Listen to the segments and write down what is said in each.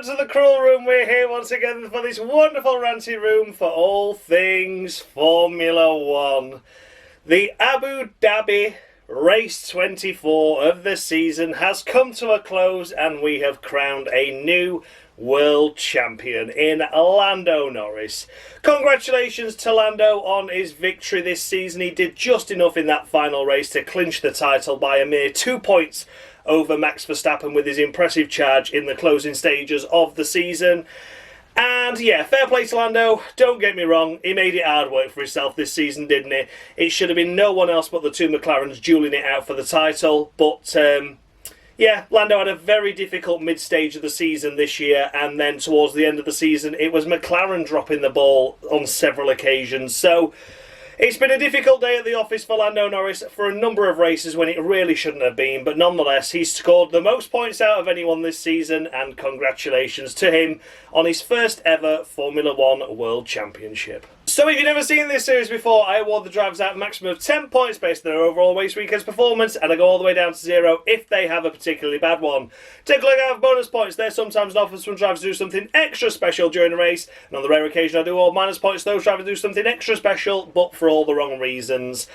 back to the Cruel Room. We're here once again for this wonderful ranty room for all things Formula One. The Abu Dhabi Race 24 of the season has come to a close and we have crowned a new world champion in Lando Norris. Congratulations to Lando on his victory this season. He did just enough in that final race to clinch the title by a mere 2 points over Max Verstappen with his impressive charge in the closing stages of the season. And yeah, fair play to Lando. Don't get me wrong, he made it hard work for himself this season, didn't he? It should have been no one else but the two McLarens duelling it out for the title. But yeah, Lando had a very difficult mid-stage of the season this year, and then towards the end of the season it was McLaren dropping the ball on several occasions. So it's been a difficult day at the office for Lando Norris for a number of races when it really shouldn't have been, but nonetheless he's scored the most points out of anyone this season, and congratulations to him on his first ever Formula One World Championship. So if you've never seen this series before, I award the drivers out a maximum of 10 points based on their overall race weekend's performance, and I go all the way down to 0 if they have a particularly bad one. Take a look at bonus points. They're sometimes an offer from drivers to do something extra special during a race, and on the rare occasion I do all minus points. Those drivers do something extra special, but for all the wrong reasons.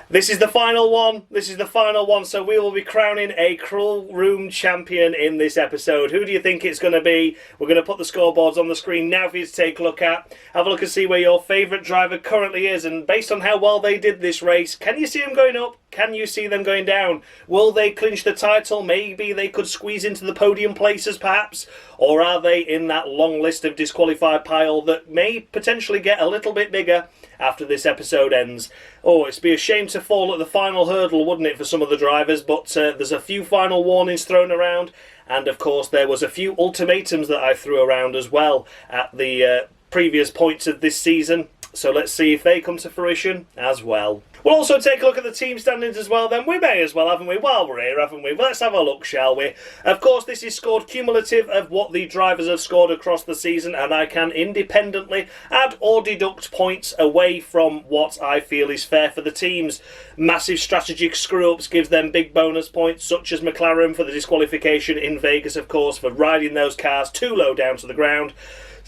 This is the final one. So we will be crowning a Cruel Room champion in this episode. Who do you think it's going to be? We're going to put the scoreboards on the screen now for you to take a look at. Have a look and see where your favourite driver currently is, and based on how well they did this race, can you see them going up? Can you see them going down? Will they clinch the title? Maybe they could squeeze into the podium places perhaps? Or are they in that long list of disqualified pile that may potentially get a little bit bigger after this episode ends? Oh, it'd be a shame to fall at the final hurdle, wouldn't it, for some of the drivers? But there's a few final warnings thrown around, and of course there was a few ultimatums that I threw around as well at the previous points of this season. So let's see if they come to fruition as well. We'll also take a look at the team standings as well then. We may as well, haven't we? While we're here, haven't we? Well, let's have a look, shall we? Of course, this is scored cumulative of what the drivers have scored across the season, and I can independently add or deduct points away from what I feel is fair for the teams. Massive strategic screw-ups gives them big bonus points, such as McLaren for the disqualification in Vegas, of course, for riding those cars too low down to the ground.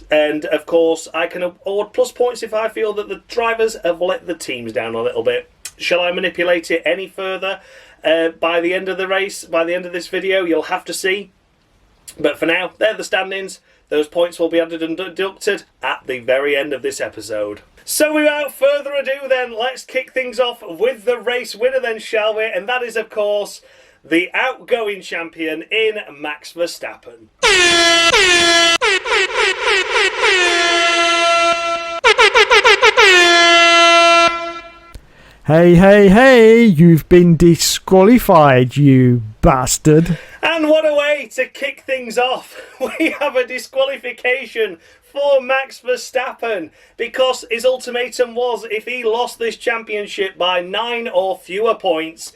And of course I can award plus points if I feel that the drivers have let the teams down a little bit. Shall I manipulate it any further by the end of the race, by the end of this video? You'll have to see. But for now, they're the standings. Those points will be added and deducted at the very end of this episode. So without further ado then, let's kick things off with the race winner then, shall we? And that is of course the outgoing champion in Max Verstappen. Hey, hey, hey, you've been disqualified, you bastard. And what a way to kick things off. We have a disqualification for Max Verstappen because his ultimatum was if he lost this championship by 9 or fewer points,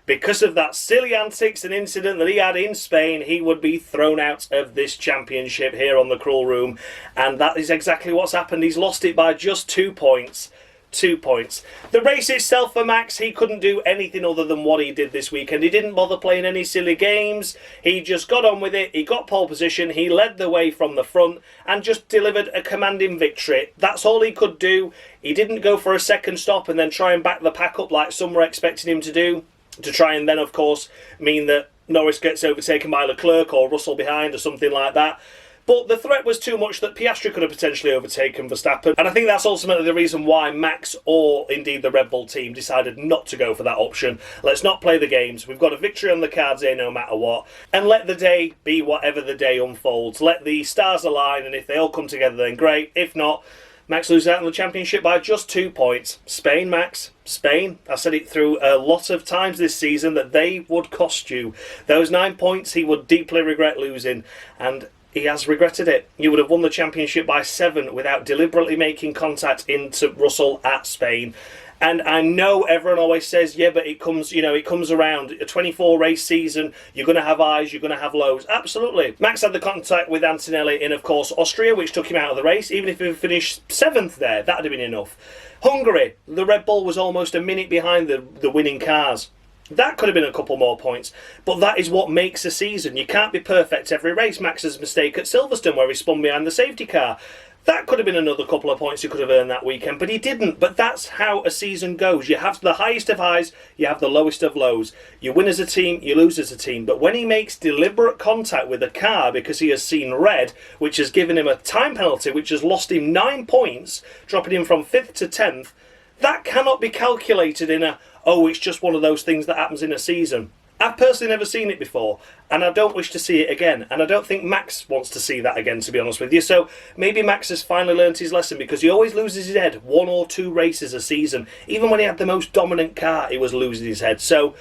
because of that silly antics and incident that he had in Spain, he would be thrown out of this championship here on the Cruel Room. And that is exactly what's happened. He's lost it by just 2 points. 2 points. The race itself for Max, he couldn't do anything other than what he did this weekend. He didn't bother playing any silly games. He just got on with it. He got pole position. He led the way from the front and just delivered a commanding victory. That's all he could do. He didn't go for a second stop and then try and back the pack up like some were expecting him to do, to try and then of course mean that Norris gets overtaken by Leclerc or Russell behind or something like that. But the threat was too much that Piastri could have potentially overtaken Verstappen. And I think that's ultimately the reason why Max, or indeed the Red Bull team, decided not to go for that option. Let's not play the games. We've got a victory on the cards here no matter what. And let the day be whatever the day unfolds. Let the stars align, and if they all come together then great. If not, Max loses out on the championship by just 2 points. Spain, Max. Spain. I said it through a lot of times this season that they would cost you. Those 9 points he would deeply regret losing. And he has regretted it. You would have won the championship by 7 without deliberately making contact into Russell at Spain. And I know everyone always says, yeah, but it comes, it comes around. A 24 race season, you're going to have highs, you're going to have lows. Absolutely. Max had the contact with Antonelli in, of course, Austria, which took him out of the race. Even if he finished 7th there, that'd have been enough. Hungary, the Red Bull was almost a minute behind the winning cars. That could have been a couple more points, but that is what makes a season. You can't be perfect every race. Max's mistake at Silverstone where he spun behind the safety car. That could have been another couple of points he could have earned that weekend, but he didn't. But that's how a season goes. You have the highest of highs, you have the lowest of lows. You win as a team, you lose as a team. But when he makes deliberate contact with a car because he has seen red, which has given him a time penalty, which has lost him 9 points, dropping him from 5th to 10th, that cannot be calculated in it's just one of those things that happens in a season. I've personally never seen it before, and I don't wish to see it again. And I don't think Max wants to see that again, to be honest with you. So maybe Max has finally learnt his lesson, because he always loses his head 1 or 2 races a season. Even when he had the most dominant car, he was losing his head. So,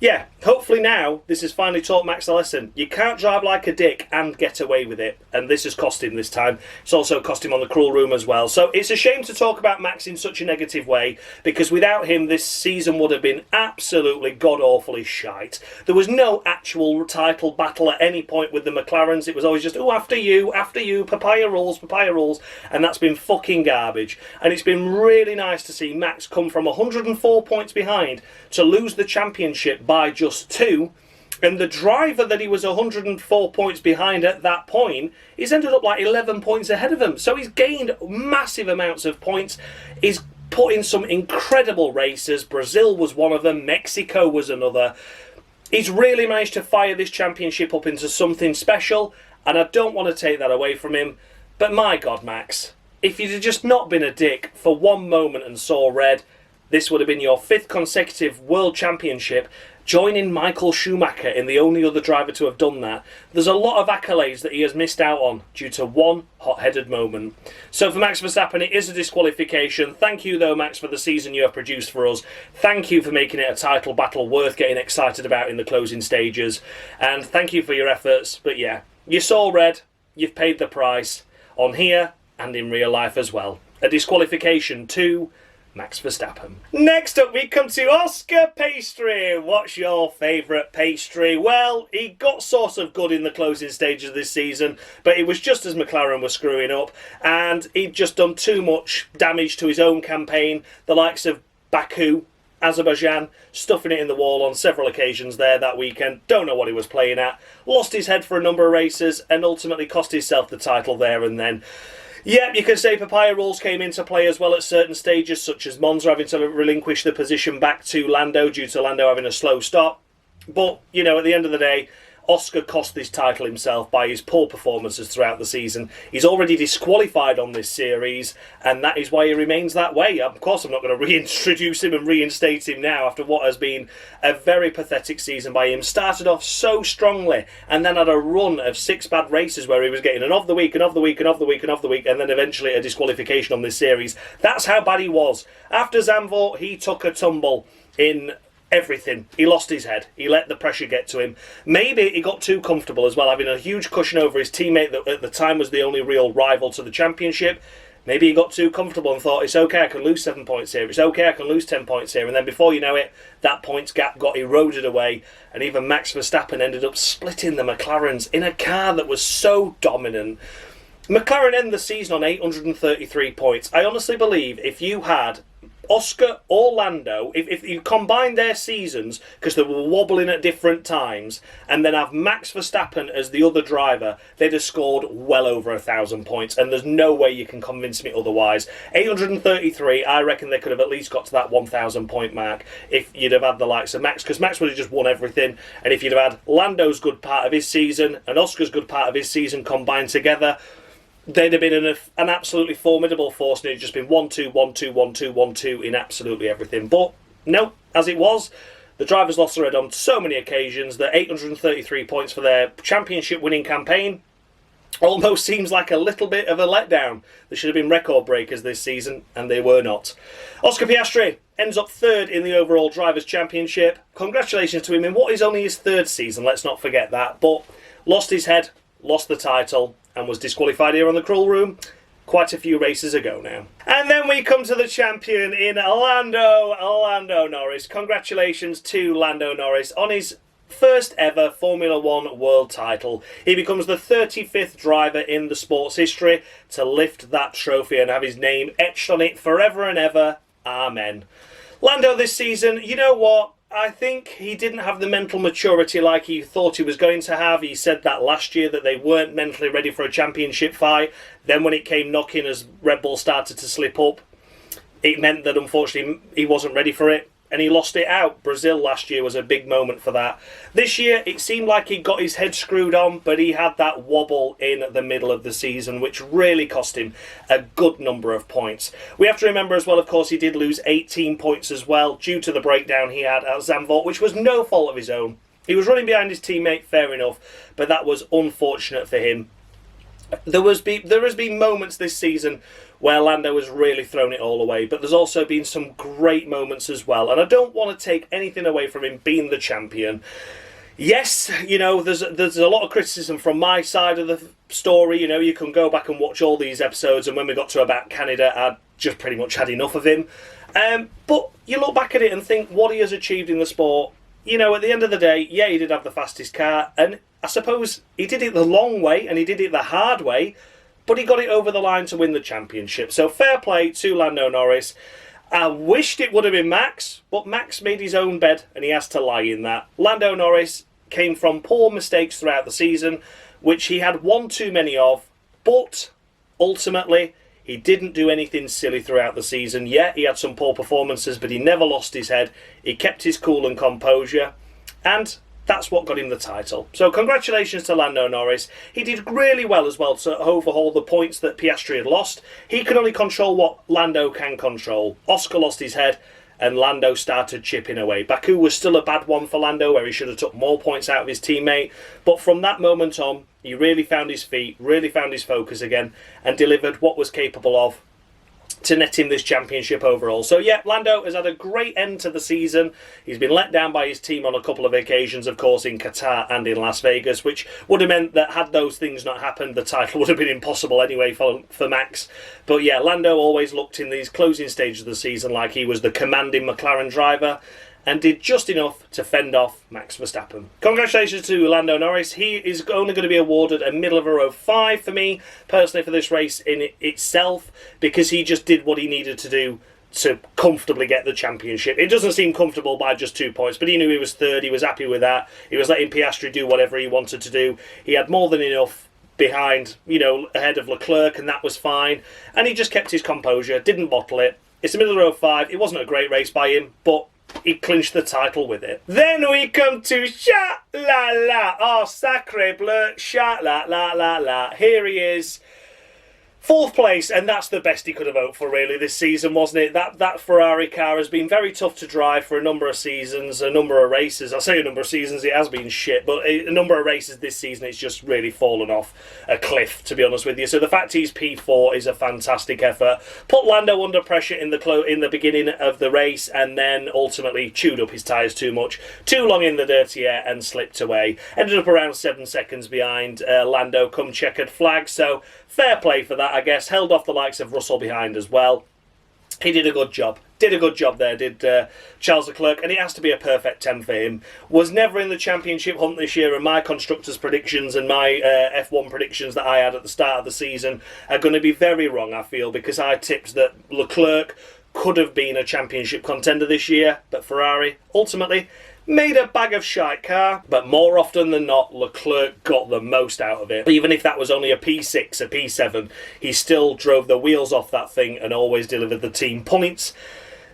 yeah, hopefully now this has finally taught Max a lesson. You can't drive like a dick and get away with it. And this has cost him this time. It's also cost him on the cruel room as well. So it's a shame to talk about Max in such a negative way, because without him this season would have been absolutely god-awfully shite. There was no actual title battle at any point with the McLarens. It was always just, after you, papaya rules. And that's been fucking garbage. And it's been really nice to see Max come from 104 points behind to lose the championship by just 2, and the driver that he was 104 points behind at that point, he's ended up like 11 points ahead of him. So he's gained massive amounts of points. He's put in some incredible races. Brazil was one of them. Mexico was another. He's really managed to fire this championship up into something special, and I don't want to take that away from him. But my God, Max, if you'd have just not been a dick for one moment and saw red, this would have been your 5th consecutive World Championship, joining Michael Schumacher in the only other driver to have done that. There's a lot of accolades that he has missed out on due to one hot-headed moment. So for Max Verstappen, it is a disqualification. Thank you, though, Max, for the season you have produced for us. Thank you for making it a title battle worth getting excited about in the closing stages. And thank you for your efforts. But yeah, you saw red. You've paid the price on here and in real life as well. A disqualification to Max Verstappen. Next up we come to Oscar Piastri. What's your favourite pastry? Well, he got sort of good in the closing stages of this season, but it was just as McLaren were screwing up, and he'd just done too much damage to his own campaign. The likes of Baku, Azerbaijan, stuffing it in the wall on several occasions there that weekend. Don't know what he was playing at. Lost his head for a number of races and ultimately cost himself the title there and then. Yeah, you can say papaya rules came into play as well at certain stages, such as Monza having to relinquish the position back to Lando due to Lando having a slow stop. But, you know, at the end of the day, Oscar cost this title himself by his poor performances throughout the season. He's already disqualified on this series, and that is why he remains that way. Of course, I'm not going to reintroduce him and reinstate him now after what has been a very pathetic season by him. Started off so strongly, and then had a run of 6 bad races where he was getting an of the week, and then eventually a disqualification on this series. That's how bad he was. After Zandvoort, he took a tumble in everything. He lost his head. He let the pressure get to him. Maybe he got too comfortable as well, having a huge cushion over his teammate that at the time was the only real rival to the championship. Maybe he got too comfortable and thought, it's okay, I can lose 7 points here. It's okay, I can lose 10 points here. And then before you know it, that points gap got eroded away. And even Max Verstappen ended up splitting the McLarens in a car that was so dominant. McLaren ended the season on 833 points. I honestly believe if you had Oscar or Lando, if you combine their seasons, because they were wobbling at different times, and then have Max Verstappen as the other driver, they'd have scored well over 1,000 points, and there's no way you can convince me otherwise. 833, I reckon they could have at least got to that 1,000 point mark if you'd have had the likes of Max, because Max would have just won everything, and if you'd have had Lando's good part of his season and Oscar's good part of his season combined together, they'd have been an absolutely formidable force, and it'd just been 1-2, 1-2, 1-2, 1-2 in absolutely everything. But no, as it was, the drivers lost their head on so many occasions that 833 points for their championship winning campaign almost seems like a little bit of a letdown. They should have been record breakers this season, and they were not. Oscar Piastri ends up 3rd in the overall Drivers' Championship. Congratulations to him in what is only his 3rd season, let's not forget that. But lost his head, lost the title, and was disqualified here on the Cruel Room quite a few races ago now. And then we come to the champion in Lando Norris. Congratulations to Lando Norris on his first ever Formula 1 world title. He becomes the 35th driver in the sport's history to lift that trophy and have his name etched on it forever and ever. Amen. Lando this season, you know what? I think he didn't have the mental maturity like he thought he was going to have. He said that last year, that they weren't mentally ready for a championship fight. Then when it came knocking as Red Bull started to slip up, it meant that unfortunately he wasn't ready for it. And he lost it out. Brazil last year was a big moment for that. This year, it seemed like he got his head screwed on, but he had that wobble in the middle of the season, which really cost him a good number of points. We have to remember as well, of course, he did lose 18 points as well, due to the breakdown he had at Zandvoort, which was no fault of his own. He was running behind his teammate, fair enough, but that was unfortunate for him. There has been moments this season where Lando has really thrown it all away, but there's also been some great moments as well, and I don't want to take anything away from him being the champion. Yes, you know, there's a lot of criticism from my side of the story. You know, you can go back and watch all these episodes, and when we got to about Canada, I just pretty much had enough of him. But you look back at it and think what he has achieved in the sport. You know, at the end of the day, yeah, he did have the fastest car, and I suppose he did it the long way and he did it the hard way, but he got it over the line to win the championship. So fair play to Lando Norris. I wished it would have been Max, but Max made his own bed and he has to lie in that. Lando Norris came from poor mistakes throughout the season, which he had one too many of, but ultimately he didn't do anything silly throughout the season. Yeah, he had some poor performances, but he never lost his head. He kept his cool and composure, and that's what got him the title. So congratulations to Lando Norris. He did really well as well to overhaul the points that Piastri had lost. He can only control what Lando can control. Oscar lost his head and Lando started chipping away. Baku was still a bad one for Lando, where he should have took more points out of his teammate. But from that moment on, he really found his feet, really found his focus again, and delivered what was capable of to net him this championship overall. So yeah, Lando has had a great end to the season. He's been let down by his team on a couple of occasions, of course, in Qatar and in Las Vegas, which would have meant that had those things not happened, the title would have been impossible anyway for Max. But yeah, Lando always looked in these closing stages of the season like he was the commanding McLaren driver, and did just enough to fend off Max Verstappen. Congratulations to Lando Norris. He is only going to be awarded a middle of a row 5 for me, personally, for this race in itself, because he just did what he needed to do to comfortably get the championship. It doesn't seem comfortable by just 2 points, but he knew he was third, he was happy with that. He was letting Piastri do whatever he wanted to do. He had more than enough behind, you know, ahead of Leclerc, and that was fine. And he just kept his composure, didn't bottle it. It's a middle of the row 5. It wasn't a great race by him, but he clinched the title with it. Then we come to Sha-La-La. Oh, sacre bleu, Sha-La-La-La-La. Here he is. 4th place, and that's the best he could have hoped for, really, this season, wasn't it? That Ferrari car has been very tough to drive for a number of seasons, a number of races. I say a number of seasons, it has been shit, but a number of races this season, it's just really fallen off a cliff, to be honest with you. So the fact he's P4 is a fantastic effort. Put Lando under pressure in the beginning of the race, and then ultimately chewed up his tyres too much, too long in the dirty air, and slipped away. Ended up around 7 seconds behind Lando come checkered flag, so fair play for that, I guess. Held off the likes of Russell behind as well. He did a good job. Did a good job there, did Charles Leclerc, and it has to be a perfect 10 for him. Was never in the championship hunt this year, and my constructors' predictions and my F1 predictions that I had at the start of the season are going to be very wrong, I feel, because I tipped that Leclerc could have been a championship contender this year, but Ferrari ultimately made a bag of shite car, but more often than not, Leclerc got the most out of it. Even if that was only a P6, a P7, he still drove the wheels off that thing and always delivered the team points,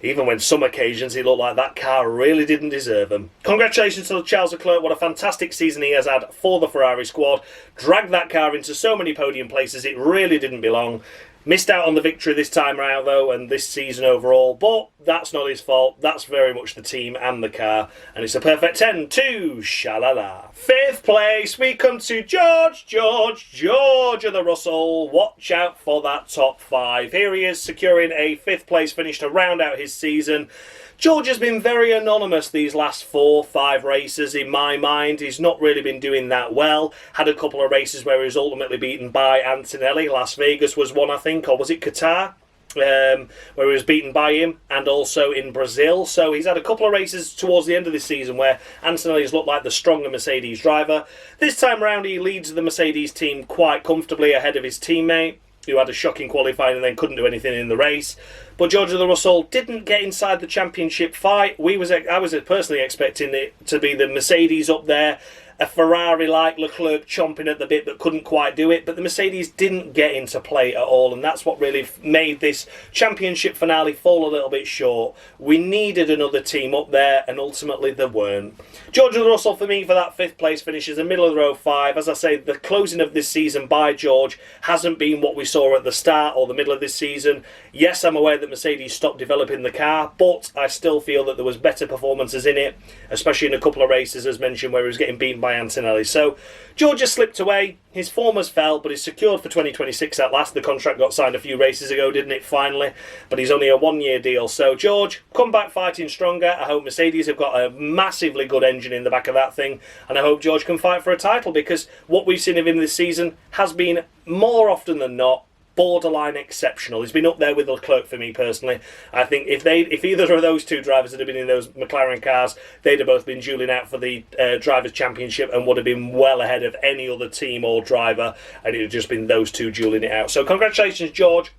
even when some occasions he looked like that car really didn't deserve them. Congratulations to Charles Leclerc, what a fantastic season he has had for the Ferrari squad. Dragged that car into so many podium places it really didn't belong. Missed out on the victory this time around, though, and this season overall, but that's not his fault. That's very much the team and the car, and it's a perfect 10 to Sha-La-La. 5th place, we come to George of the Russell. Watch out for that top 5. Here he is, securing a 5th place finish to round out his season. George has been very anonymous these last 4-5 races, in my mind. He's not really been doing that well. Had a couple of races where he was ultimately beaten by Antonelli. Las Vegas was one, I think, or was it Qatar? Where he was beaten by him, and also in Brazil. So he's had a couple of races towards the end of this season where Antonelli's looked like the stronger Mercedes driver. This time around he leads the Mercedes team quite comfortably ahead of his teammate. who had a shocking qualifying and then couldn't do anything in the race. But George Russell didn't get inside the championship fight. I was personally expecting it to be the Mercedes up there, a Ferrari like Leclerc chomping at the bit but couldn't quite do it. But the Mercedes didn't get into play at all, and that's what really made this championship finale fall a little bit short. We needed another team up there, and ultimately there weren't. George Russell, for me, for that 5th place finish is a middle of the row 5. As I say, the closing of this season by George hasn't been what we saw at the start or the middle of this season. Yes, I'm aware that Mercedes stopped developing the car, but I still feel that there was better performances in it, especially in a couple of races, as mentioned, where he was getting beaten by Antonelli. So George has slipped away. His form has fell, but he's secured for 2026 at last. The contract got signed a few races ago, didn't it, finally? But he's only a 1-year deal. So George, come back fighting stronger. I hope Mercedes have got a massively good engine in the back of that thing, and I hope George can fight for a title, because what we've seen of him this season has been, more often than not, borderline exceptional. He's been up there with Leclerc for me personally. I think if either of those two drivers had been in those McLaren cars, they'd have both been dueling out for the Drivers' Championship and would have been well ahead of any other team or driver, and it would have just been those two dueling it out. So congratulations, George.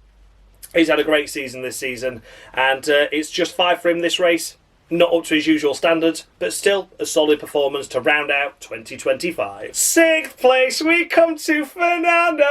He's had a great season this season, and it's just 5 for him this race. Not up to his usual standards, but still a solid performance to round out 2025. 6th place, we come to Fernando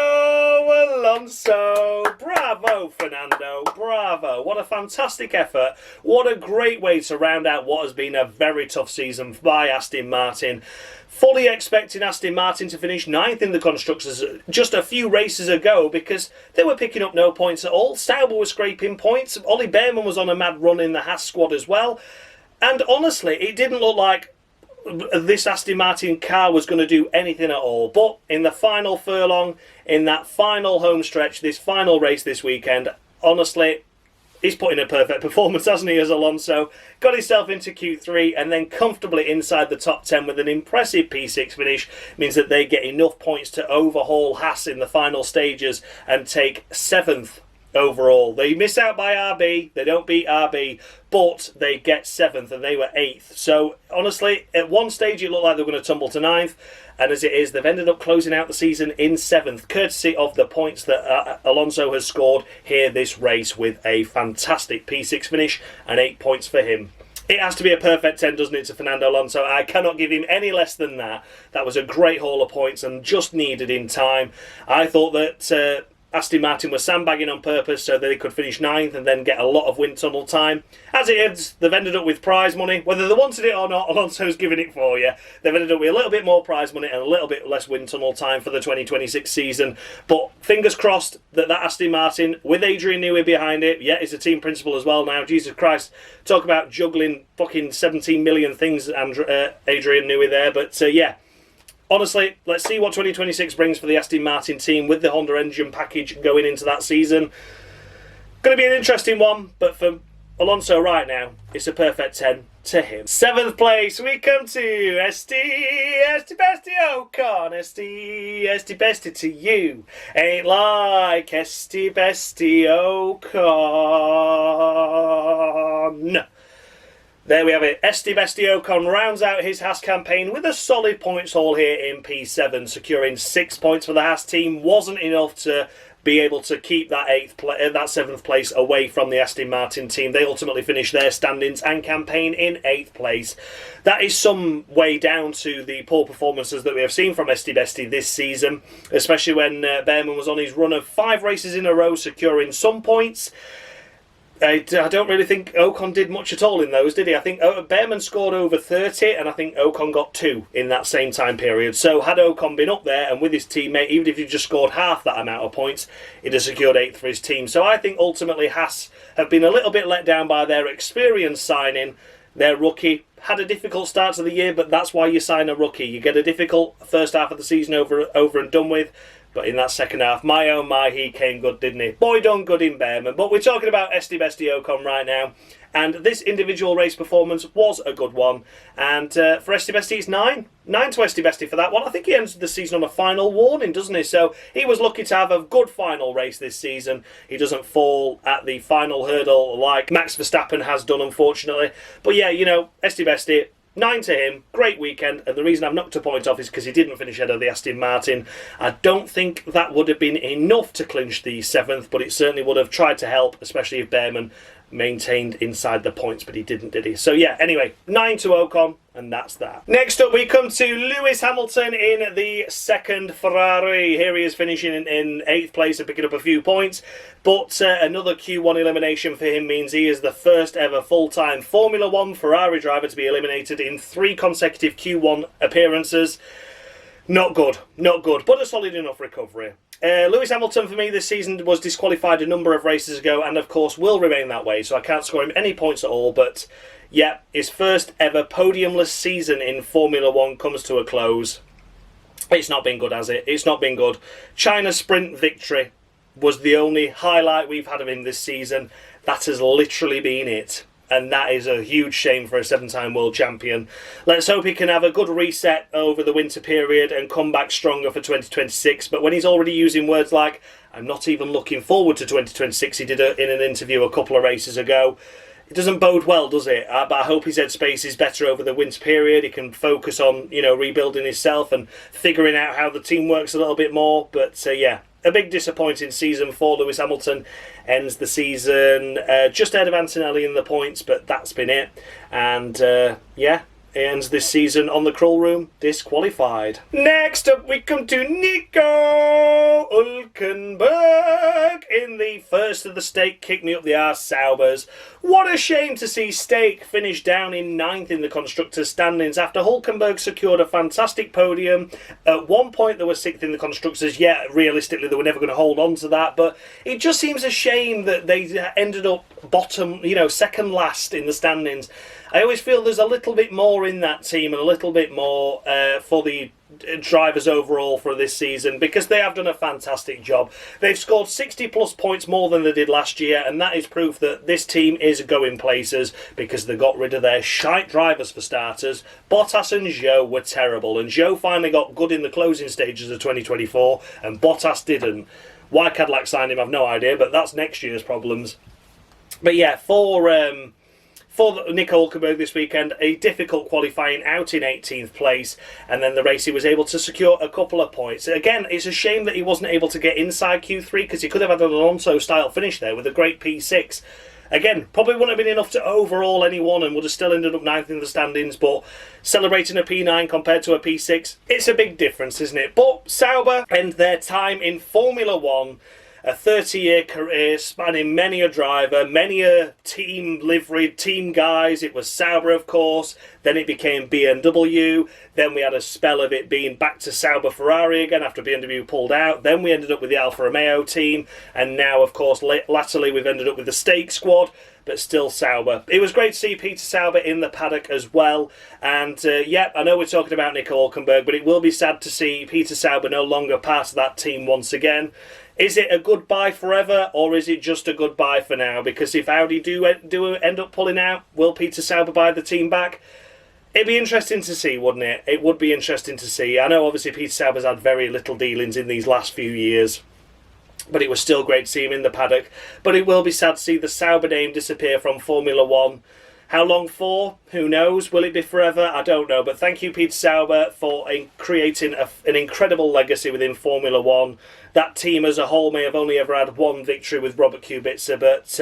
Alonso. Bravo, Fernando, bravo. What a fantastic effort. What a great way to round out what has been a very tough season by Aston Martin. Fully expecting Aston Martin to finish 9th in the Constructors just a few races ago, because they were picking up no points at all. Sauber was scraping points. Ollie Bearman was on a mad run in the Haas squad as well. And honestly, it didn't look like this Aston Martin car was going to do anything at all. But in the final furlong, in that final home stretch, this final race this weekend, honestly, he's put in a perfect performance, hasn't he, as Alonso? Got himself into Q3 and then comfortably inside the top 10 with an impressive P6 finish. Means that they get enough points to overhaul Haas in the final stages and take 7th overall. They miss out by RB, they don't beat RB, but they get 7th and they were 8th. So honestly, at one stage it looked like they were going to tumble to 9th, and as it is, they've ended up closing out the season in 7th, courtesy of the points that Alonso has scored here this race, with a fantastic P6 finish and 8 points for him. It has to be a perfect 10, doesn't it, to Fernando Alonso? I cannot give him any less than that. That was a great haul of points and just needed in time. I thought that Aston Martin was sandbagging on purpose so that they could finish 9th and then get a lot of wind tunnel time. As it is, they've ended up with prize money. Whether they wanted it or not, Alonso's giving it for you. They've ended up with a little bit more prize money and a little bit less wind tunnel time for the 2026 season. But fingers crossed that Aston Martin, with Adrian Newey behind it, yeah, he's a team principal as well now. Jesus Christ, talk about juggling fucking 17 million things, Adrian Newey there. But yeah. Honestly, let's see what 2026 brings for the Aston Martin team with the Honda engine package going into that season. Going to be an interesting one, but for Alonso right now, it's a perfect 10 to him. 7th place, we come to Esti Bestie Ocon. Esti Bestie to you. Ain't like Esti Bestie Ocon. There we have it. Esteban Ocon rounds out his Haas campaign with a solid points haul here in P7, securing 6 points for the Haas team. Wasn't enough to be able to keep that 7th place away from the Aston Martin team. They ultimately finished their standings and campaign in 8th place. That is some way down to the poor performances that we have seen from Esteban this season, especially when Bearman was on his run of 5 races in a row, securing some points. I don't really think Ocon did much at all in those, did he? I think Bearman scored over 30 and I think Ocon got 2 in that same time period. So had Ocon been up there and with his teammate, even if he just scored half that amount of points, he'd have secured 8th for his team. So I think ultimately Haas have been a little bit let down by their experience signing. Their rookie had a difficult start to the year, but that's why you sign a rookie. You get a difficult first half of the season over and done with. But in that second half, my oh my, he came good, didn't he? Boy done good in Bearman. But we're talking about Esteban Ocon right now. And this individual race performance was a good one. And for Esteban, it's 9. 9 to Esteban for that one. I think he ends the season on a final warning, doesn't he? So he was lucky to have a good final race this season. He doesn't fall at the final hurdle like Max Verstappen has done, unfortunately. But yeah, you know, Esteban, 9 to him, great weekend, and the reason I've knocked a point off is because he didn't finish ahead of the Aston Martin. I don't think that would have been enough to clinch the 7th, but it certainly would have tried to help, especially if Bearman maintained inside the points, but he didn't, did he? So yeah, anyway, 9 to Ocon, and that's that. Next up, we come to Lewis Hamilton in the second Ferrari. Here he is finishing in 8th place and picking up a few points, but another Q1 elimination for him means he is the first ever full-time Formula 1 Ferrari driver to be eliminated in 3 consecutive Q1 appearances. Not good, not good, but a solid enough recovery. Lewis Hamilton, for me, this season was disqualified a number of races ago and, of course, will remain that way, so I can't score him any points at all, but, yeah, his first ever podiumless season in Formula 1 comes to a close. It's not been good, has it? It's not been good. China sprint victory was the only highlight we've had of him this season. That has literally been it. And that is a huge shame for a 7-time world champion. Let's hope he can have a good reset over the winter period and come back stronger for 2026. But when he's already using words like, I'm not even looking forward to 2026, he did it in an interview a couple of races ago, it doesn't bode well, does it? But I hope his headspace is better over the winter period. He can focus on, rebuilding himself and figuring out how the team works a little bit more. But, yeah. A big disappointing season for Lewis Hamilton. Ends the season just ahead of Antonelli in the points, but that's been it. And yeah, he ends this season on the crawl room, disqualified. Next up, we come to Nico Hulkenberg in the first of the stake. Kick me up the arse, Saubers. What a shame to see Stake finish down in 9th in the Constructors' standings after Hulkenberg secured a fantastic podium. At one point, they were 6th in the Constructors. Yeah, realistically, they were never going to hold on to that. But it just seems a shame that they ended up bottom, second last in the standings. I always feel there's a little bit more in that team and a little bit more for the drivers overall for this season, because they have done a fantastic job. They've scored 60 plus points more than they did last year, and that is proof that this team is going places, because they got rid of their shite drivers for starters. Bottas and Zhou were terrible, and Zhou finally got good in the closing stages of 2024 and Bottas didn't. Why Cadillac signed him, I've no idea, but that's next year's problems. But yeah, for Nico Hulkenberg this weekend, a difficult qualifying out in 18th place, and then the race he was able to secure a couple of points. Again, it's a shame that he wasn't able to get inside Q3, because he could have had an Alonso-style finish there with a great P6. Again, probably wouldn't have been enough to overall anyone and would have still ended up 9th in the standings, but celebrating a P9 compared to a P6, it's a big difference, isn't it? But Sauber end their time in Formula 1, a 30-year career spanning many a driver, many a team liveried team guys. It was Sauber, of course. Then it became BMW. Then we had a spell of it being back to Sauber Ferrari again after BMW pulled out. Then we ended up with the Alfa Romeo team. And now, of course, latterly we've ended up with the Stake squad, but still Sauber. It was great to see Peter Sauber in the paddock as well. And yeah, I know we're talking about Nico Hulkenberg, but it will be sad to see Peter Sauber no longer part of that team once again. Is it a goodbye forever, or is it just a goodbye for now? Because if Audi do end up pulling out, will Peter Sauber buy the team back? It'd be interesting to see, wouldn't it? It would be interesting to see. I know obviously Peter Sauber's had very little dealings in these last few years, but it was still great to see him in the paddock. But it will be sad to see the Sauber name disappear from Formula 1. How long for? Who knows? Will it be forever? I don't know. But thank you, Peter Sauber, for creating an incredible legacy within Formula 1. That team as a whole may have only ever had one victory with Robert Kubica, but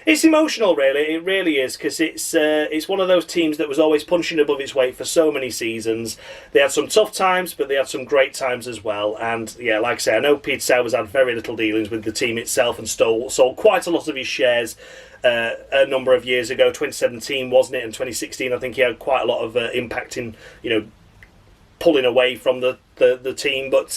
it's emotional, really. It really is, because it's one of those teams that was always punching above its weight for so many seasons. They had some tough times, but they had some great times as well. And yeah, like I say, I know Peter Sauber's had very little dealings with the team itself and sold quite a lot of his shares a number of years ago. 2017, wasn't it? And 2016, I think he had quite a lot of impact in, pulling away from the team. But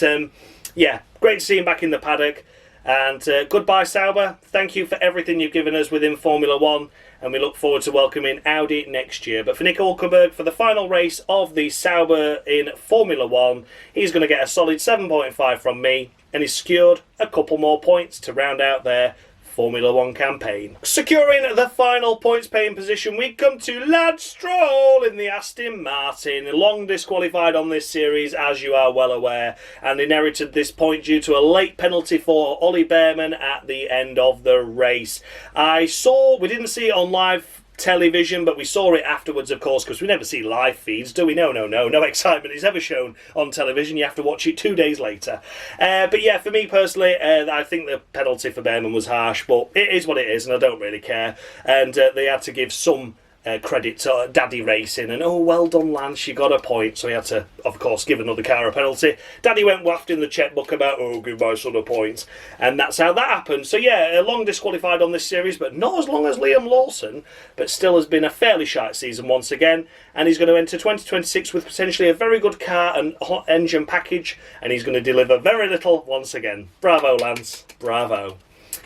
yeah, great to see him back in the paddock. And goodbye, Sauber. Thank you for everything you've given us within Formula 1. And we look forward to welcoming Audi next year. But for Nico Hulkenberg, for the final race of the Sauber in Formula 1, he's going to get a solid 7.5 from me. And he's secured a couple more points to round out their Formula 1 campaign. Securing the final points paying position, we come to Lance Stroll in the Aston Martin. Long disqualified on this series, as you are well aware, and inherited this point due to a late penalty for Ollie Bearman at the end of the race. We didn't see it on live television, but we saw it afterwards, of course, because we never see live feeds, do we? No excitement is ever shown on television. You have to watch it 2 days later. But yeah, for me personally, I think the penalty for Bearman was harsh, but it is what it is, and I don't really care. And they had to give some credit to Daddy Racing, and well done Lance, you got a point. So he had to, of course, give another car a penalty. Daddy went waft in the checkbook about, give my son a point, and that's how that happened. So yeah, long disqualified on this series, but not as long as Liam Lawson, but still has been a fairly shite season once again, and he's going to enter 2026 with potentially a very good car and hot engine package, and he's going to deliver very little once again. Bravo Lance, bravo.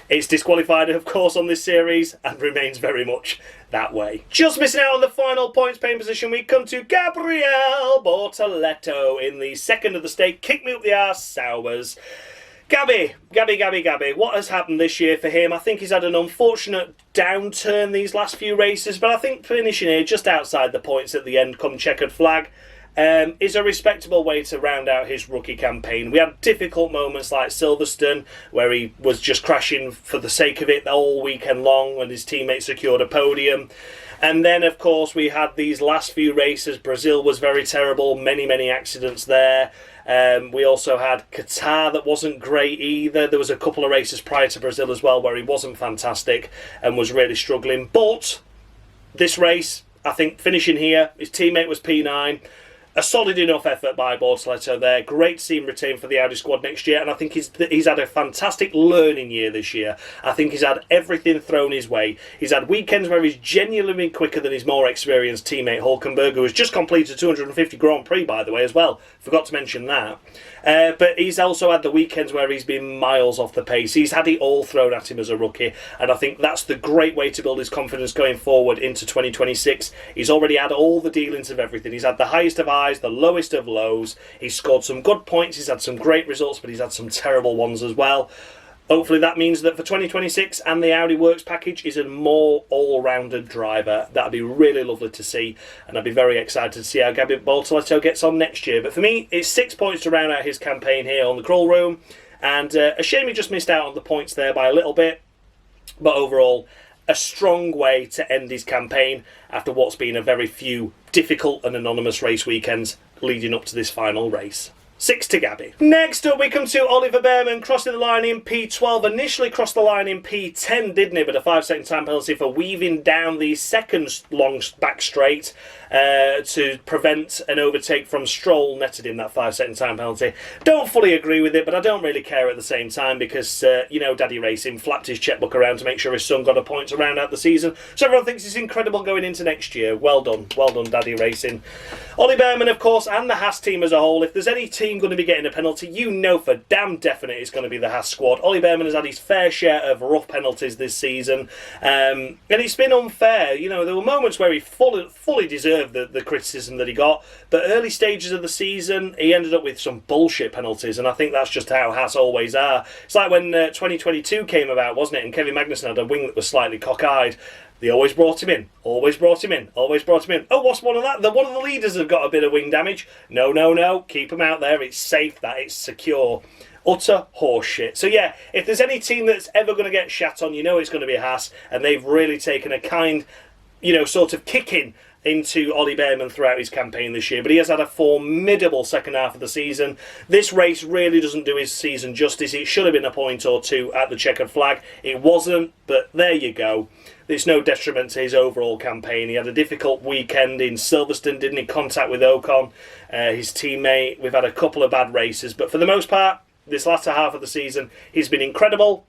It's disqualified, of course, on this series and remains very much that way. Just missing out on the final points paying position, we come to Gabriel Bortoleto in the second of the stake. Kick me up the arse, Saubers. Gabby. What has happened this year for him? I think he's had an unfortunate downturn these last few races, but I think finishing here just outside the points at the end come checkered flag is a respectable way to round out his rookie campaign. We had difficult moments like Silverstone, where he was just crashing for the sake of it all weekend long and his teammates secured a podium. And then, of course, we had these last few races. Brazil was very terrible, many accidents there. We also had Qatar that wasn't great either. There was a couple of races prior to Brazil as well where he wasn't fantastic and was really struggling. But this race, I think finishing here, his teammate was P9. A solid enough effort by Bortoleto there. Great to see him retain for the Audi squad next year, and I think he's had a fantastic learning year this year. I think he's had everything thrown his way. He's had weekends where he's genuinely quicker than his more experienced teammate Hulkenberg, who has just completed 250 Grand Prix, by the way, as well. Forgot to mention that. But he's also had the weekends where he's been miles off the pace. He's had it all thrown at him as a rookie, and I think that's the great way to build his confidence going forward into 2026. He's already had all the dealings of everything. He's had the highest of highs, the lowest of lows. He's scored some good points, he's had some great results, but he's had some terrible ones as well. Hopefully that means that for 2026 and the Audi Works package is a more all-rounded driver. That'd be really lovely to see, and I'd be very excited to see how Gabriel Bortoleto gets on next year. But for me, it's 6 points to round out his campaign here on the Crawl Room, and a shame he just missed out on the points there by a little bit, but overall a strong way to end his campaign after what's been a very few difficult and anonymous race weekends leading up to this final race. 6 to Gabby. Next up we come to Oliver Bearman crossing the line in P12. Initially crossed the line in P10, didn't he? But a 5-second time penalty for weaving down the second long back straight to prevent an overtake from Stroll, netted him that 5-second time penalty. Don't fully agree with it, but I don't really care at the same time because, Daddy Racing flapped his checkbook around to make sure his son got a point to round out the season. So everyone thinks he's incredible going into next year. Well done, Daddy Racing. Ollie Bearman, of course, and the Haas team as a whole. If there's any team going to be getting a penalty, you know for damn definite it's going to be the Haas squad. Ollie Bearman has had his fair share of rough penalties this season, and it's been unfair. There were moments where he fully deserved the criticism that he got, but early stages of the season he ended up with some bullshit penalties, and I think that's just how Haas always are. It's like when 2022 came about, wasn't it, and Kevin Magnussen had a wing that was slightly cockeyed. They always brought him in. Oh, what's one of that? One of the leaders have got a bit of wing damage. No. Keep him out there. It's safe, it's secure. Utter horseshit. So yeah, if there's any team that's ever going to get shat on, it's going to be Haas, and they've really taken a kind, sort of kicking into Ollie Bearman throughout his campaign this year, but he has had a formidable second half of the season. This race really doesn't do his season justice. It should have been a point or two at the checkered flag. It wasn't, but there you go. It's no detriment to his overall campaign. He had a difficult weekend in Silverstone, didn't he? Contact with Ocon, his teammate. We've had a couple of bad races, but for the most part, this latter half of the season, he's been incredible.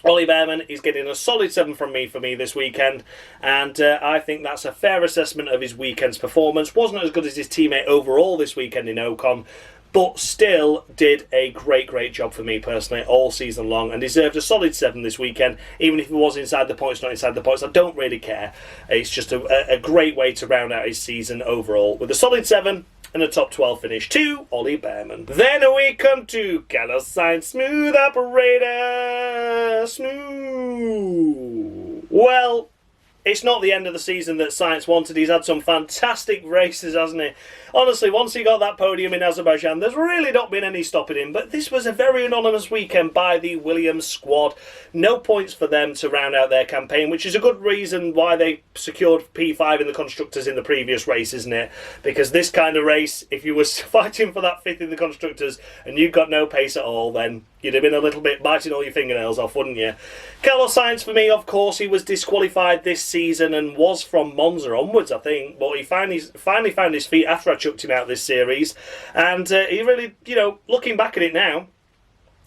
Ollie Bearman is getting a solid 7 from me this weekend, and I think that's a fair assessment of his weekend's performance. Wasn't as good as his teammate overall this weekend in Ocon, but still did a great job for me personally all season long, and deserved a solid 7 this weekend. Even if he was inside the points, not inside the points, I don't really care. It's just a great way to round out his season overall with a solid 7 and a top 12 finish to Ollie Bearman. Then we come to Carlos Sainz, smooth operator, smooth. Well, it's not the end of the season that Sainz wanted. He's had some fantastic races, hasn't he? Honestly, once he got that podium in Azerbaijan, there's really not been any stopping him. But this was a very anonymous weekend by the Williams squad. No points for them to round out their campaign, which is a good reason why they secured P5 in the Constructors in the previous race, isn't it? Because this kind of race, if you were fighting for that 5th in the Constructors and you got no pace at all, then you'd have been a little bit biting all your fingernails off, wouldn't you? Carlos Sainz, for me, of course, he was disqualified this season and was from Monza onwards, I think. But he finally found his feet after I chucked him out this series. And he really, looking back at it now,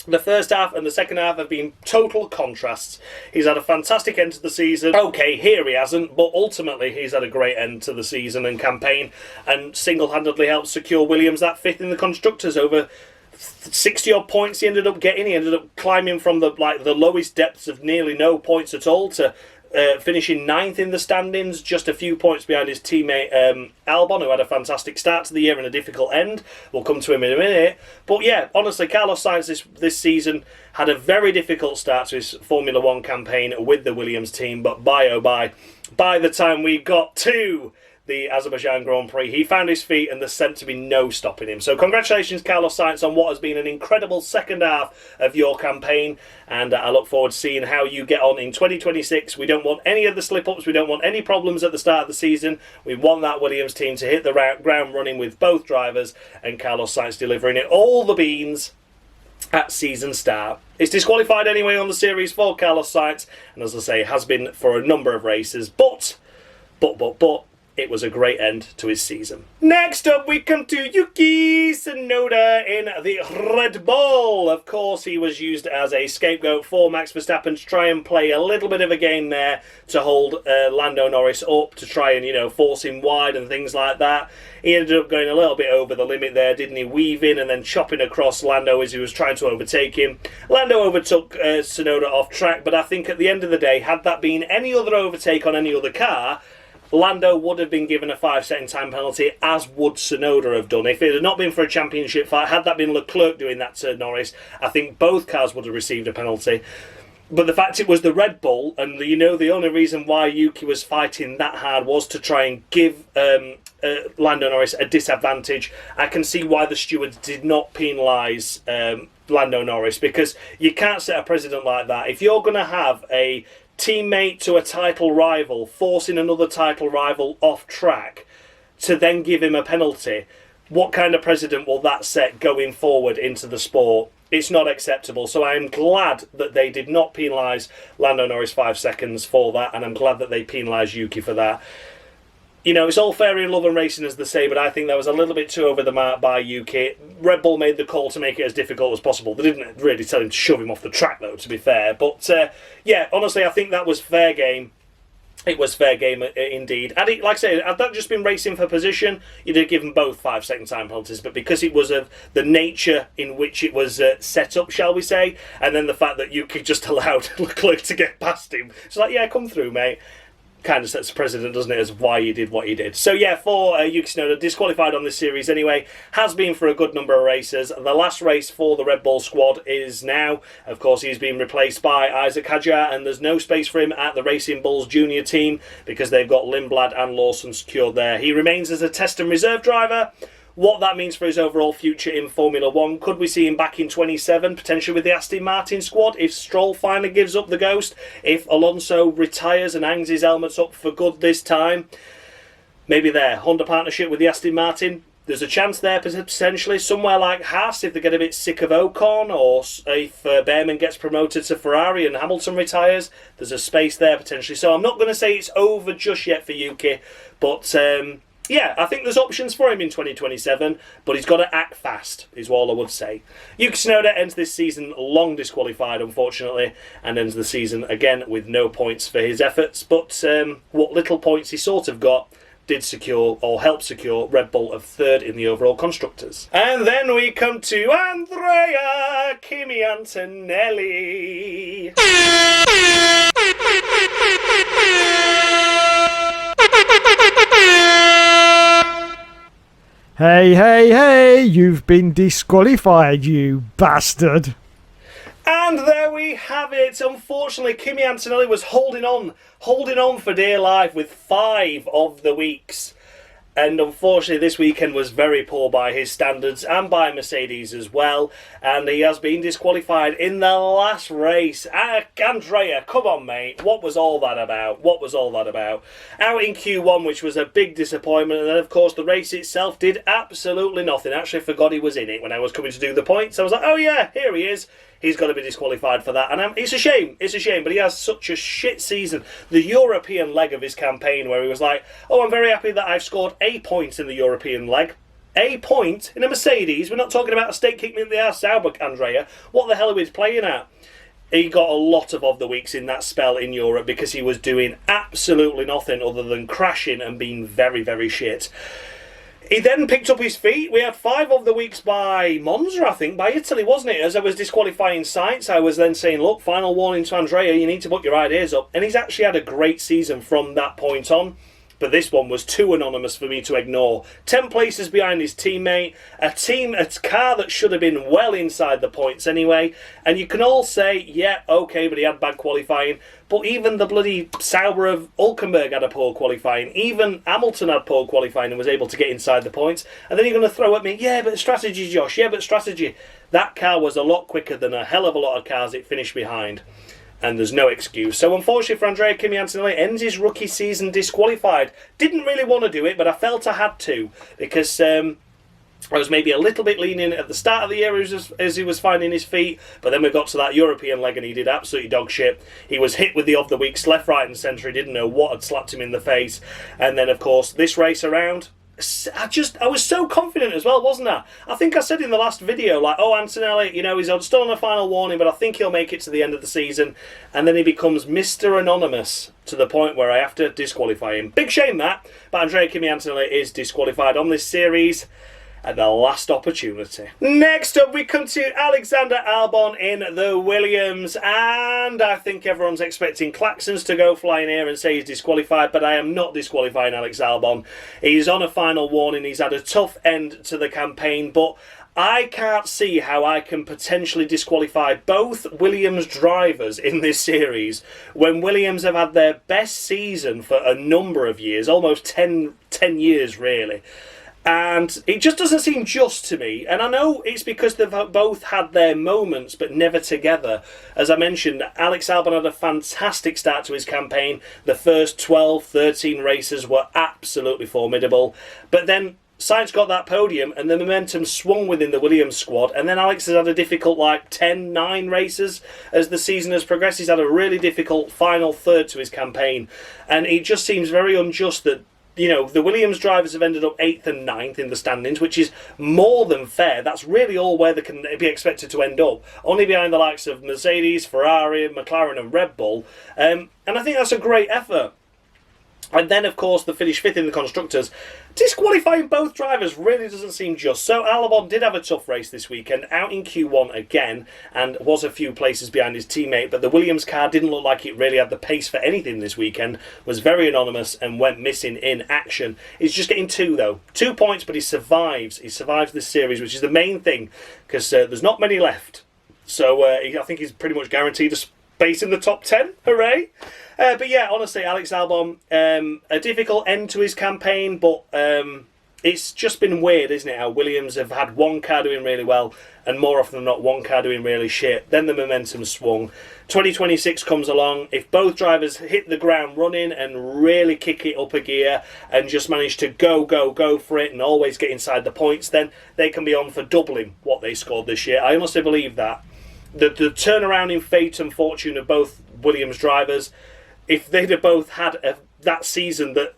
the first half and the second half have been total contrasts. He's had a fantastic end to the season. Okay, here he hasn't, but ultimately he's had a great end to the season and campaign and single-handedly helped secure Williams that 5th in the Constructors over 60-odd points he ended up getting. He ended up climbing from the lowest depths of nearly no points at all to finishing 9th in the standings, just a few points behind his teammate Albon, who had a fantastic start to the year and a difficult end. We'll come to him in a minute. But yeah, honestly, Carlos Sainz this season had a very difficult start to his Formula 1 campaign with the Williams team, but by the time we got to the Azerbaijan Grand Prix, he found his feet and there's sent to be no stopping him. So congratulations, Carlos Sainz, on what has been an incredible second half of your campaign, and I look forward to seeing how you get on in 2026. We don't want any of the slip-ups, we don't want any problems at the start of the season. We want that Williams team to hit the ground running with both drivers, and Carlos Sainz delivering it all the beans at season start. It's disqualified anyway on the series for Carlos Sainz, and as I say, has been for a number of races, but it was a great end to his season. Next up, we come to Yuki Tsunoda in the Red Bull. Of course, he was used as a scapegoat for Max Verstappen to try and play a little bit of a game there to hold Lando Norris up, to try and, force him wide and things like that. He ended up going a little bit over the limit there, didn't he? Weaving and then chopping across Lando as he was trying to overtake him. Lando overtook Tsunoda off track, but I think at the end of the day, had that been any other overtake on any other car, Lando would have been given a 5-second time penalty, as would Tsunoda have done. If it had not been for a championship fight, had that been Leclerc doing that to Norris, I think both cars would have received a penalty. But the fact it was the Red Bull, and the only reason why Yuki was fighting that hard was to try and give Lando Norris a disadvantage. I can see why the stewards did not penalise Lando Norris, because you can't set a precedent like that. If you're going to have a teammate to a title rival forcing another title rival off track to then give him a penalty, what kind of precedent will that set going forward into the sport? It's not acceptable. So I'm glad that they did not penalise Lando Norris 5 seconds for that, and I'm glad that they penalised Yuki for that. It's all fair in love and racing, as they say, but I think that was a little bit too over the mark by Yuki. Red Bull made the call to make it as difficult as possible. They didn't really tell him to shove him off the track, though, to be fair. But, yeah, honestly, I think that was fair game. It was fair game indeed. And like I say, had that just been racing for position, you'd have given both 5-second time penalties. But because it was of the nature in which it was set up, shall we say, and then the fact that Yuki just allowed Leclerc to get past him, it's like, yeah, come through, mate. Kind of sets a precedent, doesn't it, as why he did what he did. So yeah, for Yuki Tsunoda, disqualified on this series anyway, has been for a good number of races. The last race for the Red Bull squad is now. Of course, he's been replaced by Isack Hadjar, and there's no space for him at the Racing Bulls junior team because they've got Lindblad and Lawson secured there. He remains as a test and reserve driver. What that means for his overall future in Formula 1. Could we see him back in 27, potentially with the Aston Martin squad, if Stroll finally gives up the ghost, if Alonso retires and hangs his helmet up for good this time? Maybe there. Honda partnership with the Aston Martin. There's a chance there potentially. Somewhere like Haas, if they get a bit sick of Ocon, or if Bearman gets promoted to Ferrari and Hamilton retires, there's a space there potentially. So I'm not going to say it's over just yet for Yuki, but yeah, I think there's options for him in 2027, but he's got to act fast, is all I would say. Yuki Tsunoda ends this season long disqualified, unfortunately, and ends the season again with no points for his efforts, but what little points he sort of got did secure, or help secure, Red Bull of 3rd in the overall Constructors. And then we come to Andrea Kimi Antonelli. Hey, you've been disqualified, you bastard. And there we have it. Unfortunately, Kimi Antonelli was holding on for dear life with 5 of the weeks. And unfortunately, this weekend was very poor by his standards and by Mercedes as well. And he has been disqualified in the last race. Andrea, come on, mate. What was all that about? What was all that about? Out in Q1, which was a big disappointment. And then, of course, the race itself did absolutely nothing. I actually forgot he was in it when I was coming to do the points. I was like, oh, yeah, here he is. He's got to be disqualified for that. And it's a shame. It's a shame. But he has such a shit season. The European leg of his campaign where he was like, oh, I'm very happy that I've scored a point in the European leg. A point in a Mercedes. We're not talking about a stake kick me in the arse, Sauber, Andrea. What the hell are we playing at? He got a lot of the weeks in that spell in Europe because he was doing absolutely nothing other than crashing and being very, very shit. He then picked up his feet. We had 5 of the weeks by Monza, I think, by Italy, wasn't it? As I was disqualifying Sainz, I was then saying, look, final warning to Andrea, you need to put your ideas up. And he's actually had a great season from that point on. But this one was too anonymous for me to ignore. 10 places behind his teammate, a car that should have been well inside the points anyway. And you can all say, yeah, okay, but he had bad qualifying. But even the bloody Sauber of Hulkenberg had a poor qualifying. Even Hamilton had poor qualifying and was able to get inside the points. And then you're going to throw at me, yeah, but strategy, Josh, yeah, but strategy. That car was a lot quicker than a hell of a lot of cars it finished behind. And there's no excuse. So unfortunately for Andrea Kimi Antonelli, ends his rookie season disqualified. Didn't really want to do it, but I felt I had to. Because I was maybe a little bit lenient at the start of the year as he was finding his feet. But then we got to that European leg and he did absolutely dog shit. He was hit with the of the weeks, left, right and centre. He didn't know what had slapped him in the face. And then, of course, this race around... I was so confident as well, wasn't I? I think I said in the last video, like, oh, Antonelli, you know, he's still on a final warning, but I think he'll make it to the end of the season. And then he becomes Mr. Anonymous to the point where I have to disqualify him. Big shame that, but Andrea Kimi Antonelli is disqualified on this series at the last opportunity. Next up, we come to Alexander Albon in the Williams, and I think everyone's expecting klaxons to go flying here and say he's disqualified, but I am not disqualifying Alex Albon. He's on a final warning, he's had a tough end to the campaign, but I can't see how I can potentially disqualify both Williams drivers in this series when Williams have had their best season for a number of years, almost 10 years really. And it just doesn't seem just to me. And I know it's because they've both had their moments, but never together. As I mentioned, Alex Albon had a fantastic start to his campaign. The first 12, 13 races were absolutely formidable. But then Sainz got that podium and the momentum swung within the Williams squad. And then Alex has had a difficult 10, 9 races as the season has progressed. He's had a really difficult final third to his campaign. And it just seems very unjust that, you know, the Williams drivers have ended up 8th and 9th in the standings, which is more than fair. That's really all where they can be expected to end up. Only behind the likes of Mercedes, Ferrari, McLaren and Red Bull. And I think that's a great effort. And then, of course, the finish 5th in the Constructors. Disqualifying both drivers really doesn't seem just. So Albon did have a tough race this weekend, out in Q1 again, and was a few places behind his teammate. But the Williams car didn't look like it really had the pace for anything this weekend. Was very anonymous and went missing in action. He's just getting 2, though. 2 points, but he survives. He survives this series, which is the main thing, because there's not many left. So I think he's pretty much guaranteed a space in the top 10. Hooray! But yeah, honestly, Alex Albon, a difficult end to his campaign, but it's just been weird, isn't it, how Williams have had one car doing really well, and more often than not, one car doing really shit. Then the momentum swung. 2026 comes along. If both drivers hit the ground running and really kick it up a gear and just manage to go for it and always get inside the points, then they can be on for doubling what they scored this year. I honestly believe that. The turnaround in fate and fortune of both Williams drivers, if they'd have both had that season that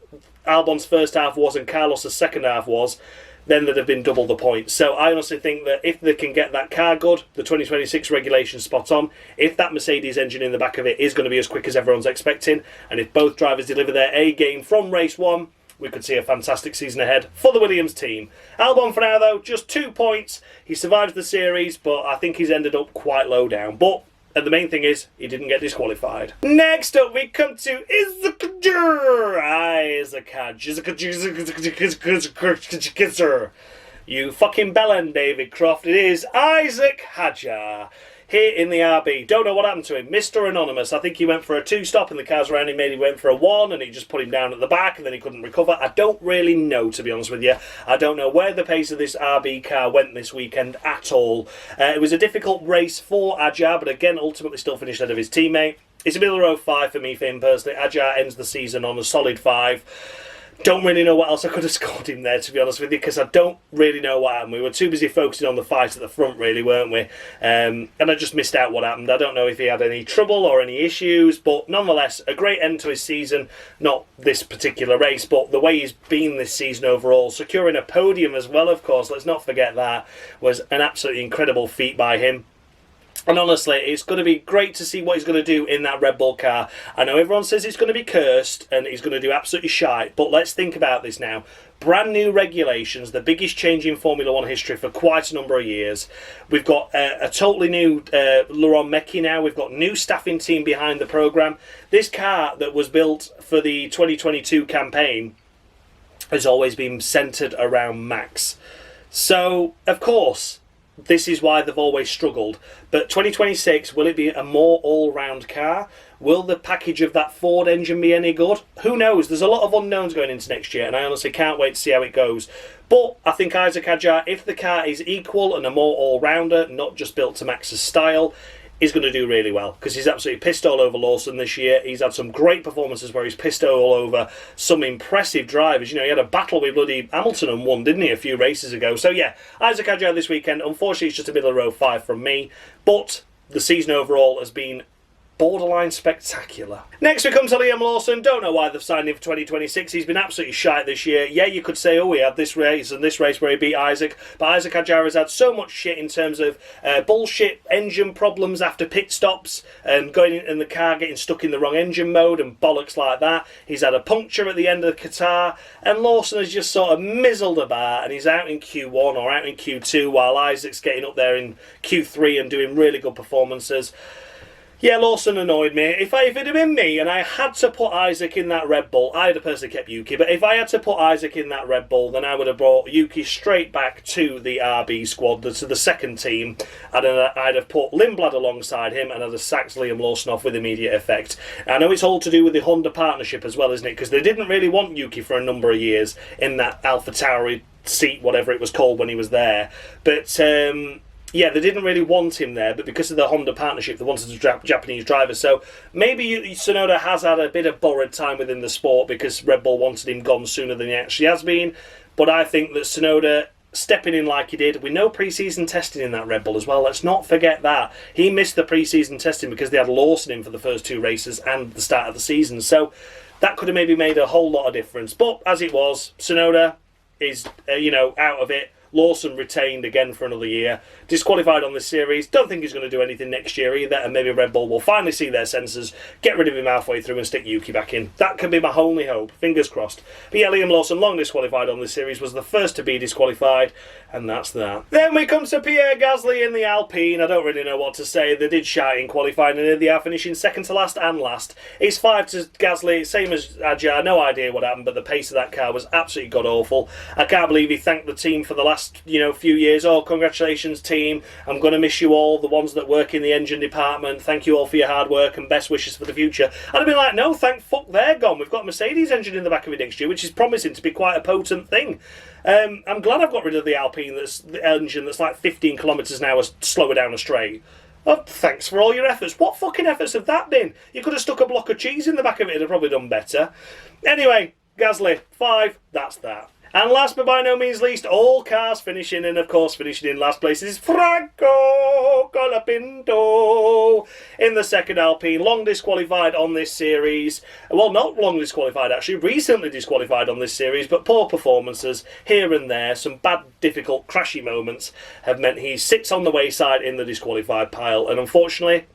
Albon's first half was and Carlos' second half was, then they'd have been double the points. So I honestly think that if they can get that car good, the 2026 regulation spot on, if that Mercedes engine in the back of it is going to be as quick as everyone's expecting, and if both drivers deliver their A game from race 1, we could see a fantastic season ahead for the Williams team. Albon for now, though, just 2 points. He survived the series, but I think he's ended up quite low down. But and the main thing is, he didn't get disqualified. Next up, we come to Isack Hadjar. Isack Hadjar. You fucking bellend, David Croft. It is Isack Hadjar here in the RB. Don't know what happened to him. Mr. Anonymous. I think he went for a 2-stop and the cars around him he went for a 1 and he just put him down at the back and then he couldn't recover. I don't really know, to be honest with you. I don't know where the pace of this RB car went this weekend at all. It was a difficult race for Hadjar, but again, ultimately still finished ahead of his teammate. It's a middle row 5 for me, for him personally. Hadjar ends the season on a solid 5. Don't really know what else I could have scored him there, to be honest with you, because I don't really know what happened. We were too busy focusing on the fight at the front, really, weren't we? And I just missed out what happened. I don't know if he had any trouble or any issues, but nonetheless, a great end to his season. Not this particular race, but the way he's been this season overall. Securing a podium as well, of course, let's not forget that, was an absolutely incredible feat by him. And honestly, it's going to be great to see what he's going to do in that Red Bull car. I know everyone says it's going to be cursed and he's going to do absolutely shite, but let's think about this now. Brand new regulations, the biggest change in Formula 1 history for quite a number of years. We've got a totally new Laurent Mecchi now. We've got new staffing team behind the programme. This car that was built for the 2022 campaign has always been centred around Max. So, of course, this is why they've always struggled. But 2026, will it be a more all-round car? Will the package of that Ford engine be any good? Who knows? There's a lot of unknowns going into next year, and I honestly can't wait to see how it goes. But I think Isack Hadjar, if the car is equal and a more all-rounder, not just built to Max's style, is going to do really well, because he's absolutely pissed all over Lawson this year. He's had some great performances where he's pissed all over some impressive drivers. You know, he had a battle with bloody Hamilton and won, didn't he, a few races ago? So yeah, Isack Hadjar this weekend, unfortunately it's just a middle of row 5 from me, but the season overall has been borderline spectacular. Next we come to Liam Lawson. Don't know why they've signed him for 2026. He's been absolutely shite this year. Yeah, you could say, oh, he had this race and this race where he beat Isack, but Isack Hadjar has had so much shit in terms of bullshit engine problems after pit stops and going in the car getting stuck in the wrong engine mode and bollocks like that. He's had a puncture at the end of Qatar, and Lawson has just sort of mizzled about and he's out in Q1 or out in Q2 while Isaac's getting up there in Q3 and doing really good performances. Yeah, Lawson annoyed me. If it had been me and I had to put Isack in that Red Bull, I'd have personally kept Yuki, but if I had to put Isack in that Red Bull, then I would have brought Yuki straight back to the RB squad, to the second team, and I'd have put Lindblad alongside him, and I'd have sacked Liam Lawson off with immediate effect. I know it's all to do with the Honda partnership as well, isn't it? Because they didn't really want Yuki for a number of years in that AlphaTauri seat, whatever it was called when he was there. But yeah, they didn't really want him there, but because of the Honda partnership, they wanted a Japanese driver. So maybe Tsunoda has had a bit of borrowed time within the sport because Red Bull wanted him gone sooner than he actually has been. But I think that Tsunoda stepping in like he did, with no pre-season testing in that Red Bull as well, let's not forget that. He missed the pre-season testing because they had Lawson in for the first 2 races and the start of the season. So that could have maybe made a whole lot of difference. But as it was, Tsunoda is, out of it. Lawson retained again for another year. Disqualified on this series. Don't think he's going to do anything next year either. And maybe Red Bull will finally see their senses, get rid of him halfway through and stick Yuki back in. That can be my only hope. Fingers crossed. But yeah, Liam Lawson, long disqualified on this series, was the first to be disqualified. And that's that. Then we come to Pierre Gasly in the Alpine. I don't really know what to say. They did shite in qualifying and they are finishing second to last and last. It's 5 to Gasly, same as Hadjar. No idea what happened, but the pace of that car was absolutely god-awful. I can't believe he thanked the team for the last few years. Oh, congratulations team, I'm going to miss you all, the ones that work in the engine department. Thank you all for your hard work and best wishes for the future. I'd have been like, no, thank fuck, they're gone. We've got a Mercedes engine in the back of it next year, which is promising to be quite a potent thing. I'm glad I've got rid of the Alpine, that's the engine that's like 15 kilometres an hour slower down a straight. Oh, thanks for all your efforts. What fucking efforts have that been? You could have stuck a block of cheese in the back of it, it'd have probably done better. Anyway, Gasly, 5, that's that. And last but by no means least, all cars finishing, and of course finishing in last place is Franco Colapinto in the second Alpine. Long disqualified on this series. Well, not long disqualified actually, recently disqualified on this series, but poor performances here and there. Some bad, difficult, crashy moments have meant he sits on the wayside in the disqualified pile, and unfortunately,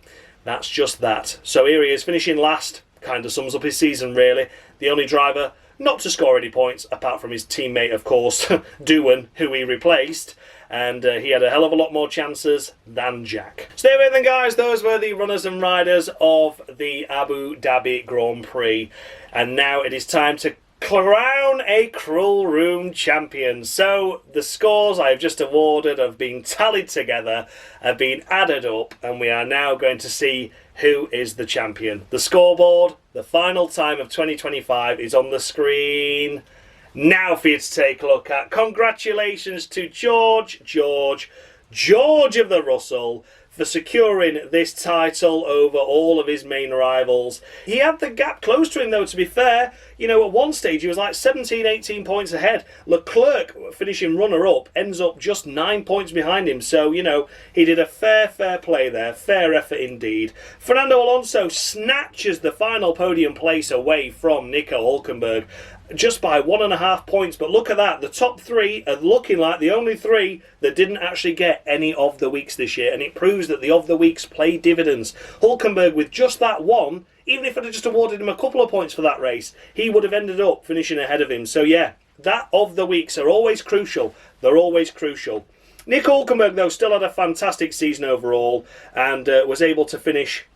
that's just that. So here he is, finishing last. Kind of sums up his season, really. The only driver not to score any points, apart from his teammate, of course, Doohan, who he replaced. And he had a hell of a lot more chances than Jack. So there we go then, guys. Those were the runners and riders of the Abu Dhabi Grand Prix. And now it is time to crown a Cruel Room champion. So the scores I have just awarded have been tallied together, have been added up, and we are now going to see who is the champion. The scoreboard, the final time of 2025 is on the screen now for you to take a look at. Congratulations to George of the Russell for securing this title over all of his main rivals. He had the gap close to him though, to be fair. You know, at one stage he was like 17, 18 points ahead. Leclerc, finishing runner-up, ends up just 9 points behind him. So, you know, he did a fair play there. Fair effort indeed. Fernando Alonso snatches the final podium place away from Nico Hulkenberg just by 1.5 points. But look at that, the top three are looking like the only three that didn't actually get any of the weeks this year, and it proves that the of the weeks play dividends. Hulkenberg, with just that one, even if I'd have just awarded him a couple of points for that race, he would have ended up finishing ahead of him. So yeah, that of the weeks are always crucial. They're always crucial. Nico Hulkenberg though still had a fantastic season overall, and was able to finish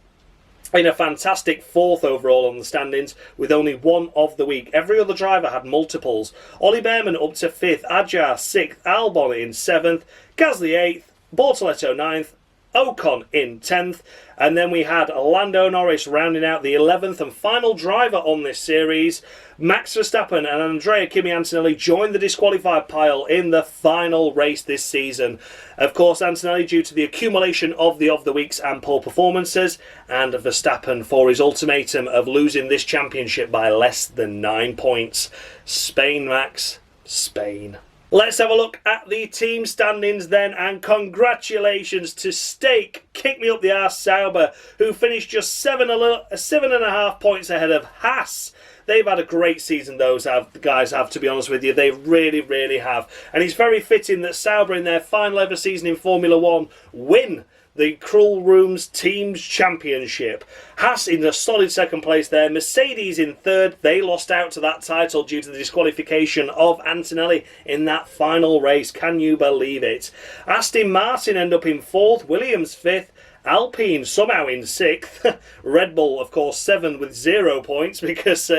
in a fantastic fourth overall on the standings with only one of the week. Every other driver had multiples. Ollie Bearman up to 5th, Hadjar 6th, Albon in 7th, Gasly 8th, Bortoleto 9th, Ocon in 10th, and then we had Lando Norris rounding out the 11th and final driver on this series. Max Verstappen and Andrea Kimi Antonelli joined the disqualified pile in the final race this season. Of course, Antonelli due to the accumulation of the weeks and poor performances, and Verstappen for his ultimatum of losing this championship by less than 9 points. Spain, Max, Spain. Let's have a look at the team standings then, and congratulations to Stake, kick me up the arse Sauber, who finished just 7.5 points ahead of Haas. They've had a great season, those guys have, to be honest with you. They really have. And it's very fitting that Sauber, in their final ever season in Formula 1, win the Cruel Room's Teams Championship. Haas in a solid second place there. Mercedes in third. They lost out to that title due to the disqualification of Antonelli in that final race. Can you believe it? Aston Martin end up in fourth. Williams fifth. Alpine somehow in 6th. Red Bull, of course, 7th with 0 points because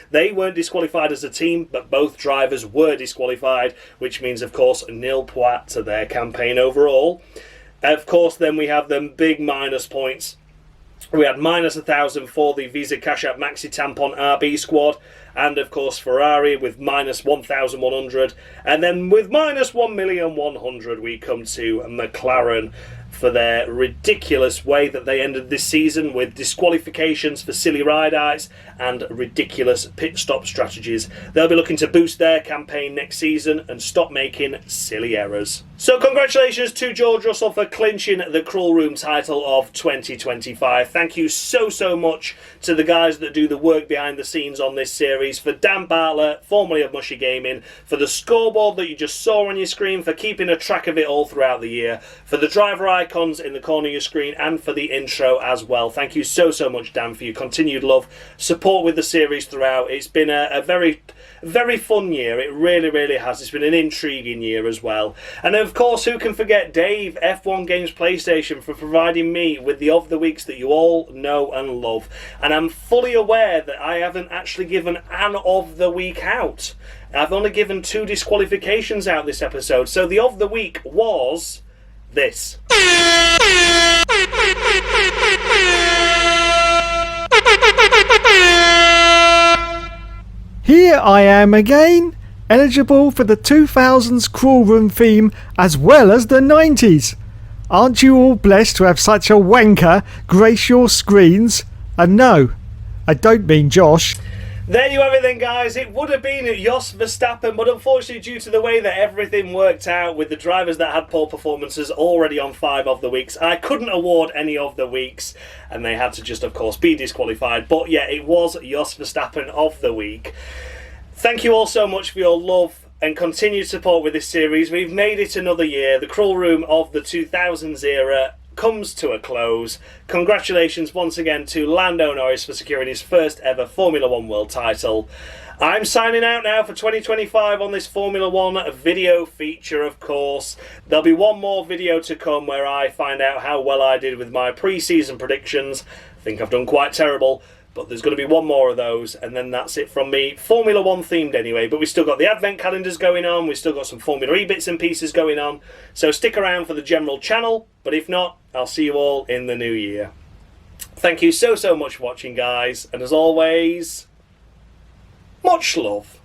they weren't disqualified as a team, but both drivers were disqualified, which means, of course, nil points to their campaign overall. Of course, then we have them big minus points. We had minus 1,000 for the Visa Cash App Maxi Tampon RB squad. And of course Ferrari with minus 1,100. And then with minus 1,100,000 we come to McLaren for their ridiculous way that they ended this season with disqualifications for silly ride-outs and ridiculous pit stop strategies. They'll be looking to boost their campaign next season and stop making silly errors. So congratulations to George Russell for clinching the Cruel Room title of 2025. Thank you so much to the guys that do the work behind the scenes on this series, for Dan Bartlett, formerly of Mushy Gaming, for the scoreboard that you just saw on your screen, for keeping a track of it all throughout the year, for the driver icons in the corner of your screen, and for the intro as well. Thank you so much, Dan, for your continued love, support with the series throughout. It's been a very fun year. It really has. It's been an intriguing year as well. And of course, who can forget Dave, F1 Games PlayStation, for providing me with the of the weeks that you all know and love. And I'm fully aware that I haven't actually given an of the week out. I've only given 2 disqualifications out this episode. So the of the week was this. Here I am again, eligible for the 2000s Cruel Room theme as well as the 90s. Aren't you all blessed to have such a wanker grace your screens? And no, I don't mean Josh. There you have it then, guys. It would have been Jos Verstappen, but unfortunately due to the way that everything worked out with the drivers that had poor performances already on 5 of the weeks, I couldn't award any of the weeks, and they had to just, of course, be disqualified. But yeah, it was Jos Verstappen of the week. Thank you all so much for your love and continued support with this series. We've made it another year. The Cruel Room of the 2000s era comes to a close. Congratulations once again to Lando Norris for securing his first ever Formula 1 world title. I'm signing out now for 2025 on this Formula 1 video feature, of course. There'll be one more video to come where I find out how well I did with my pre-season predictions. I think I've done quite terrible. But there's going to be one more of those, and then that's it from me. Formula 1 themed anyway, but we've still got the advent calendars going on, we've still got some Formula E bits and pieces going on, so stick around for the general channel, but if not, I'll see you all in the new year. Thank you so much for watching, guys, and as always, much love.